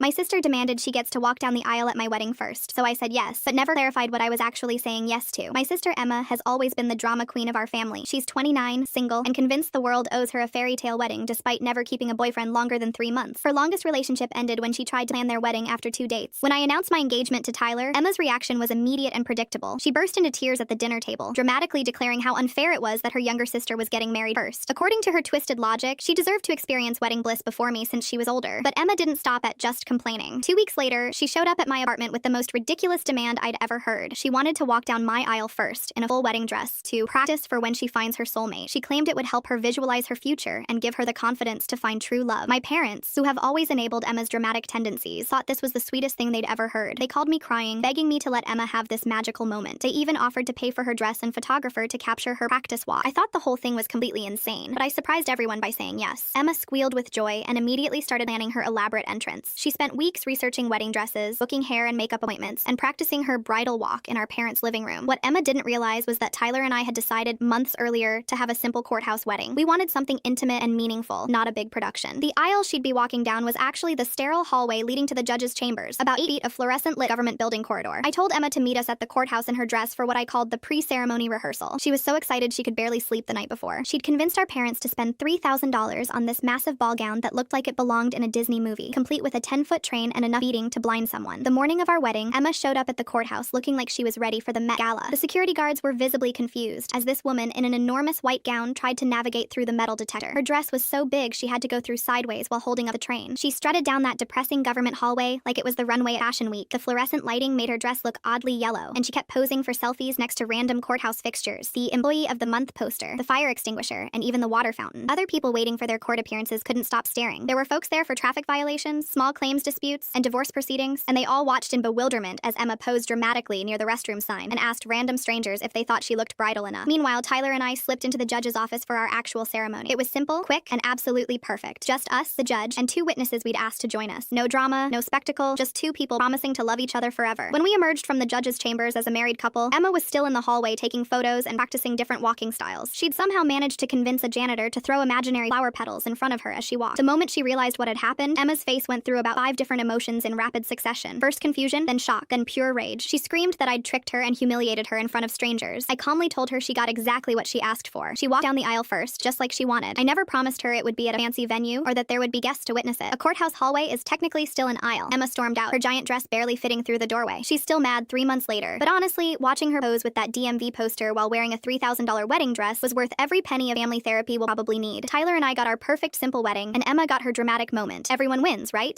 My sister demanded she gets to walk down the aisle at my wedding first, so I said yes, but never clarified what I was actually saying yes to. My sister Emma has always been the drama queen of our family. She's 29, single, and convinced the world owes her a fairy tale wedding despite never keeping a boyfriend longer than 3 months. Her longest relationship ended when she tried to plan their wedding after 2 dates. When I announced my engagement to Tyler, Emma's reaction was immediate and predictable. She burst into tears at the dinner table, dramatically declaring how unfair it was that her younger sister was getting married first. According to her twisted logic, she deserved to experience wedding bliss before me since she was older. But Emma didn't stop at just complaining. 2 weeks later, she showed up at my apartment with the most ridiculous demand I'd ever heard. She wanted to walk down my aisle first, in a full wedding dress, to practice for when she finds her soulmate. She claimed it would help her visualize her future and give her the confidence to find true love. My parents, who have always enabled Emma's dramatic tendencies, thought this was the sweetest thing they'd ever heard. They called me crying, begging me to let Emma have this magical moment. They even offered to pay for her dress and photographer to capture her practice walk. I thought the whole thing was completely insane, but I surprised everyone by saying yes. Emma squealed with joy and immediately started planning her elaborate entrance. She spent weeks researching wedding dresses, booking hair and makeup appointments, and practicing her bridal walk in our parents' living room. What Emma didn't realize was that Tyler and I had decided months earlier to have a simple courthouse wedding. We wanted something intimate and meaningful, not a big production. The aisle she'd be walking down was actually the sterile hallway leading to the judge's chambers, about 8 feet of fluorescent-lit government building corridor. I told Emma to meet us at the courthouse in her dress for what I called the pre-ceremony rehearsal. She was so excited she could barely sleep the night before. She'd convinced our parents to spend $3,000 on this massive ball gown that looked like it belonged in a Disney movie, complete with a 10-foot train and enough beading to blind someone. The morning of our wedding, Emma showed up at the courthouse looking like she was ready for the Met Gala. The security guards were visibly confused as this woman in an enormous white gown tried to navigate through the metal detector. Her dress was so big she had to go through sideways while holding up the train. She strutted down that depressing government hallway like it was the runway at Fashion Week. The fluorescent lighting made her dress look oddly yellow, and she kept posing for selfies next to random courthouse fixtures, the Employee of the Month poster, the fire extinguisher, and even the water fountain. Other people waiting for their court appearances couldn't stop staring. There were folks there for traffic violations, small claims disputes, and divorce proceedings, and they all watched in bewilderment as Emma posed dramatically near the restroom sign and asked random strangers if they thought she looked bridal enough. Meanwhile, Tyler and I slipped into the judge's office for our actual ceremony. It was simple, quick, and absolutely perfect. Just us, the judge, and 2 witnesses we'd asked to join us. No drama, no spectacle, just 2 people promising to love each other forever. When we emerged from the judge's chambers as a married couple, Emma was still in the hallway taking photos and practicing different walking styles. She'd somehow managed to convince a janitor to throw imaginary flower petals in front of her as she walked. The moment she realized what had happened, Emma's face went through about 5 different emotions in rapid succession. First confusion, then shock, then pure rage. She screamed that I'd tricked her and humiliated her in front of strangers. I calmly told her she got exactly what she asked for. She walked down the aisle first, just like she wanted. I never promised her it would be at a fancy venue or that there would be guests to witness it. A courthouse hallway is technically still an aisle. Emma stormed out, her giant dress barely fitting through the doorway. She's still mad 3 months later. But honestly, watching her pose with that DMV poster while wearing a $3,000 wedding dress was worth every penny of family therapy we'll probably need. Tyler and I got our perfect simple wedding, and Emma got her dramatic moment. Everyone wins, right?